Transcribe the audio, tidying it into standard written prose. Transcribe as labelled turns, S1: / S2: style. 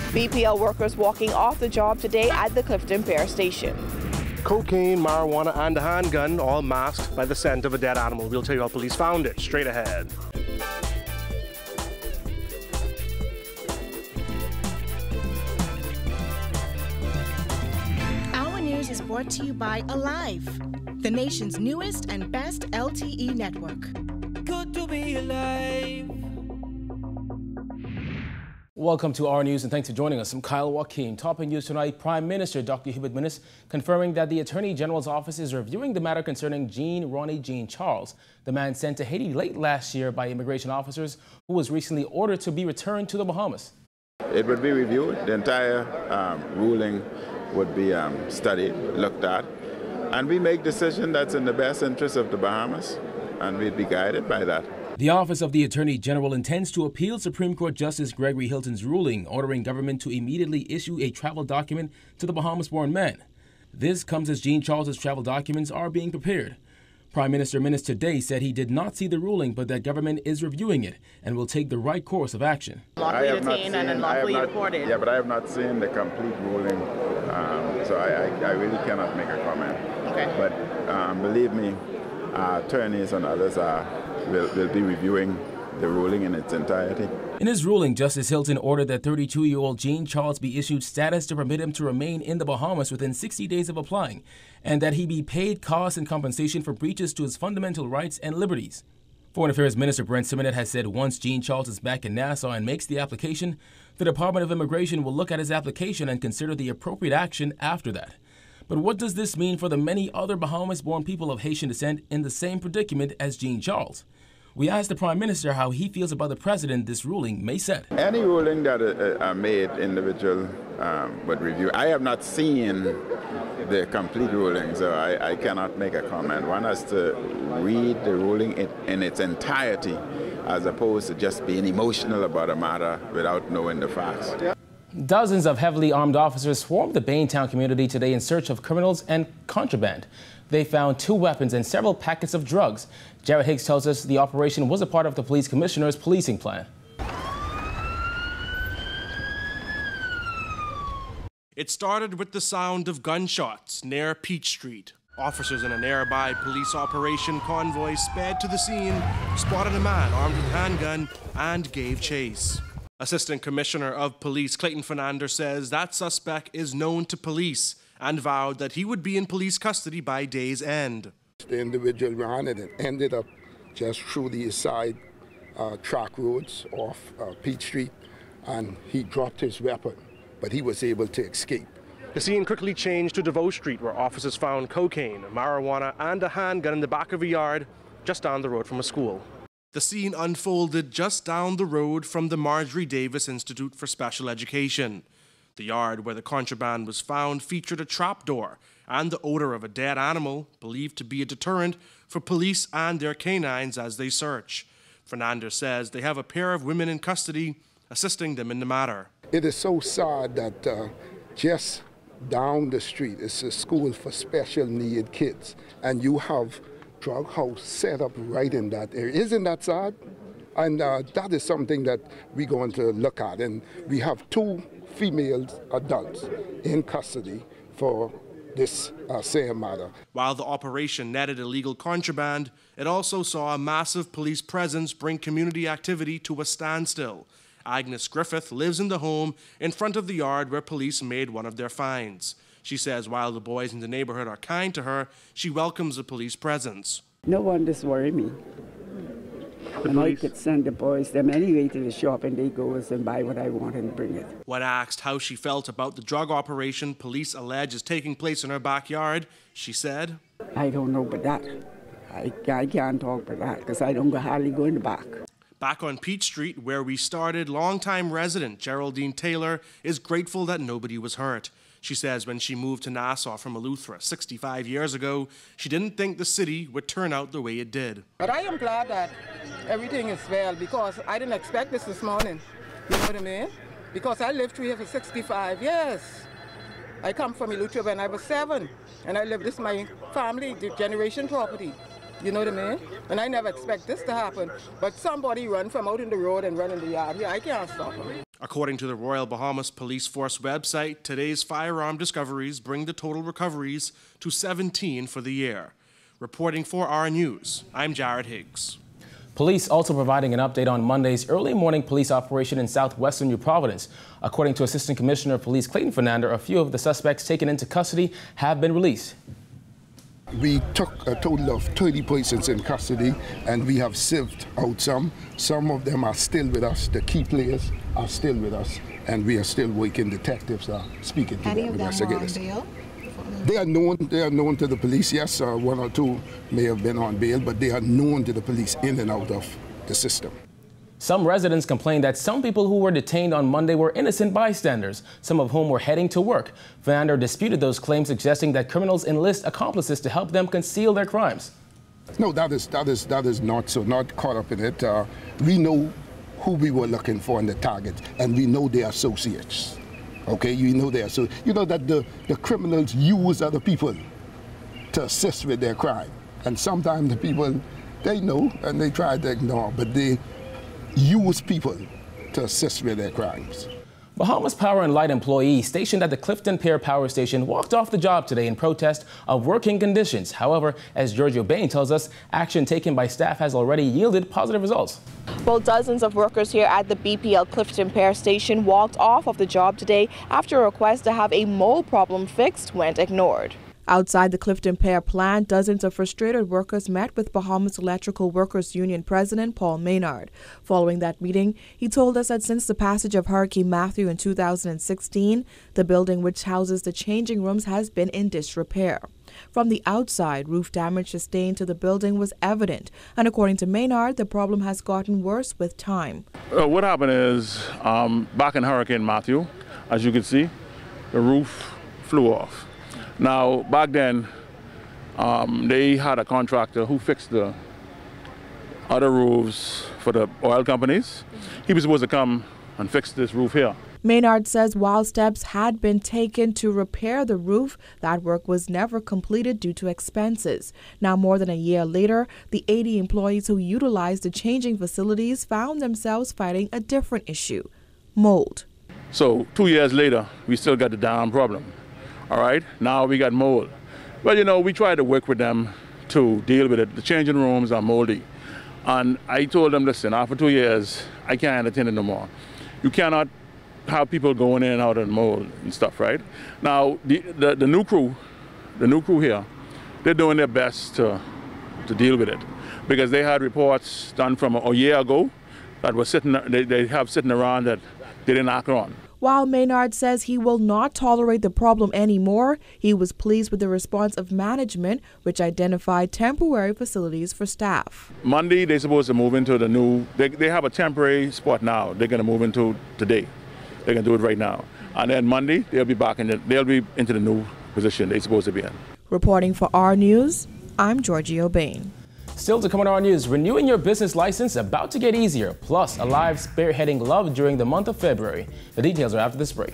S1: BPL workers walking off the job today at the Clifton Pier station.
S2: Cocaine, marijuana, and a handgun, all masked by the scent of a dead animal. We'll tell you how police found it straight ahead.
S3: Our news is brought to you by Alive, the nation's newest and best LTE network.
S4: Good to be alive.
S5: Welcome to our news and thanks for joining us. I'm Kyle Joaquin. Topping news tonight, Prime Minister Dr. Hubert Minnis confirming that the Attorney General's office is reviewing the matter concerning Ronnie Jean Charles, the man sent to Haiti late last year by immigration officers who was recently ordered to be returned to the Bahamas.
S6: It would be reviewed. The entire ruling would be studied, looked at, and we make decision that's in the best interest of the Bahamas, and we'd be guided by that.
S5: The Office of the Attorney General intends to appeal Supreme Court Justice Gregory Hilton's ruling ordering government to immediately issue a travel document to the Bahamas-born man. This comes as Jean Charles's travel documents are being prepared. Prime Minister Minnis today said he did not see the ruling, but that government is reviewing it and will take the right course of action.
S1: Lawfully detained and unlawfully deported.
S6: Yeah, but I have not seen the complete ruling, so I really cannot make a comment.
S1: Okay.
S6: But believe me, attorneys and others will be reviewing the ruling in its entirety.
S5: In his ruling, Justice Hilton ordered that 32-year-old Jean Charles be issued status to permit him to remain in the Bahamas within 60 days of applying, and that he be paid costs and compensation for breaches to his fundamental rights and liberties. Foreign Affairs Minister Brent Simonet has said once Jean Charles is back in Nassau and makes the application, the Department of Immigration will look at his application and consider the appropriate action after that. But what does this mean for the many other Bahamas-born people of Haitian descent in the same predicament as Jean Charles? We asked the Prime Minister how he feels about the precedent this ruling may set.
S6: Any ruling that made individual would review. I have not seen the complete ruling, so I cannot make a comment. One has to read the ruling in its entirety as opposed to just being emotional about a matter without knowing the facts.
S5: Dozens of heavily armed officers swarmed the Baintown community today in search of criminals and contraband. They found 2 weapons and several packets of drugs. Jared Higgs tells us the operation was a part of the police commissioner's policing plan.
S2: It started with the sound of gunshots near Peach Street. Officers in a nearby police operation convoy sped to the scene, spotted a man armed with a handgun, and gave chase. Assistant Commissioner of Police Clayton Fernandez says that suspect is known to police and vowed that he would be in police custody by day's end.
S7: The individual ran and ended up just through the side track roads off Peach Street, and he dropped his weapon, but he was able to escape.
S2: The scene quickly changed to DeVoe Street, where officers found cocaine, marijuana, and a handgun in the back of a yard just down the road from a school. The scene unfolded just down the road from the Marjorie Davis Institute for Special Education. The yard where the contraband was found featured a trapdoor and the odor of a dead animal, believed to be a deterrent for police and their canines as they search. Fernandez says they have a pair of women in custody assisting them in the matter.
S7: It is so sad that just down the street is a school for special need kids, and you have drug house set up right in that area. Isn't that sad? And that is something that we're going to look at. And we have 2 female adults in custody for this same matter.
S2: While the operation netted illegal contraband, it also saw a massive police presence bring community activity to a standstill. Agnes Griffith lives in the home in front of the yard where police made one of their finds. She says while the boys in the neighborhood are kind to her, she welcomes the police presence.
S8: No one does worry me. And I could send the boys them anyway to the shop, and they go and buy what I want and bring it.
S2: When asked how she felt about the drug operation police allege is taking place in her backyard, she said,
S8: I don't know about that. I can't talk about that because I don't hardly go in the back.
S2: Back on Peach Street, where we started, longtime resident Geraldine Taylor is grateful that nobody was hurt. She says when she moved to Nassau from Eleuthera 65 years ago, she didn't think the city would turn out the way it did.
S9: But I am glad that everything is well, because I didn't expect this morning. You know what I mean? Because I lived here for 65 years. I come from Eleuthera when I was 7, and I lived, this is my family, the generation property. You know what I mean? And I never expect this to happen. But somebody run from out in the road and run in the yard. Yeah, I can't stop them.
S2: According to the Royal Bahamas Police Force website, today's firearm discoveries bring the total recoveries to 17 for the year. Reporting for our News, I'm Jared Higgs.
S5: Police also providing an update on Monday's early morning police operation in southwestern New Providence. According to Assistant Commissioner of Police Clifton Pier, a few of the suspects taken into custody have been released.
S7: We took a total of 30 persons in custody, and we have sieved out some. Some of them are still with us. The key players are still with us, and we are still working. Detectives are speaking to them.
S3: Any of them are on bail?
S7: They are known to the police. Yes, one or two may have been on bail, but they are known to the police in and out of the system.
S5: Some residents complained that some people who were detained on Monday were innocent bystanders, some of whom were heading to work. Fernando disputed those claims, suggesting that criminals enlist accomplices to help them conceal their crimes.
S7: No, that is not so. Not caught up in it. We know who we were looking for in the target, and we know their associates. Okay, you know that the criminals use other people to assist with their crime, and sometimes the people, they know and they try to ignore, but they use people to assist with their crimes.
S5: Bahamas Power and Light employees stationed at the Clifton Pier power station walked off the job today in protest of working conditions. However, as Giorgio Bain tells us, action taken by staff has already yielded positive results.
S1: Well, dozens of workers here at the BPL Clifton Pier station walked off of the job today after a request to have a mold problem fixed went ignored. Outside the Clifton Pier plant, dozens of frustrated workers met with Bahamas Electrical Workers Union President Paul Maynard. Following that meeting, he told us that since the passage of Hurricane Matthew in 2016, the building which houses the changing rooms has been in disrepair. From the outside, roof damage sustained to the building was evident, and according to Maynard, the problem has gotten worse with time.
S10: What happened is, back in Hurricane Matthew, as you can see, the roof flew off. Now, back then, they had a contractor who fixed the other roofs for the oil companies. He was supposed to come and fix this roof here.
S1: Maynard says while steps had been taken to repair the roof, that work was never completed due to expenses. Now, more than a year later, the 80 employees who utilized the changing facilities found themselves fighting a different issue: mold.
S10: So 2 years later, we still got the damn problem. All right, now we got mold. Well, you know, we tried to work with them to deal with it. The changing rooms are moldy. And I told them, listen, after 2 years, I can't entertain it no more. You cannot have people going in and out of mold and stuff, right? Now, the new crew here, they're doing their best to deal with it, because they had reports done from a year ago that was they have sitting around that they didn't act on.
S1: While Maynard says he will not tolerate the problem anymore, he was pleased with the response of management, which identified temporary facilities for staff.
S10: Monday, they're supposed to move into the new, they have a temporary spot now they're going to move into today. They're going to do it right now. And then Monday, they'll be into the new position they're supposed to be in.
S1: Reporting for our News, I'm Giorgio Bain.
S5: Still to come on our News, renewing your business license about to get easier, plus a live spearheading love during the month of February. The details are after this break.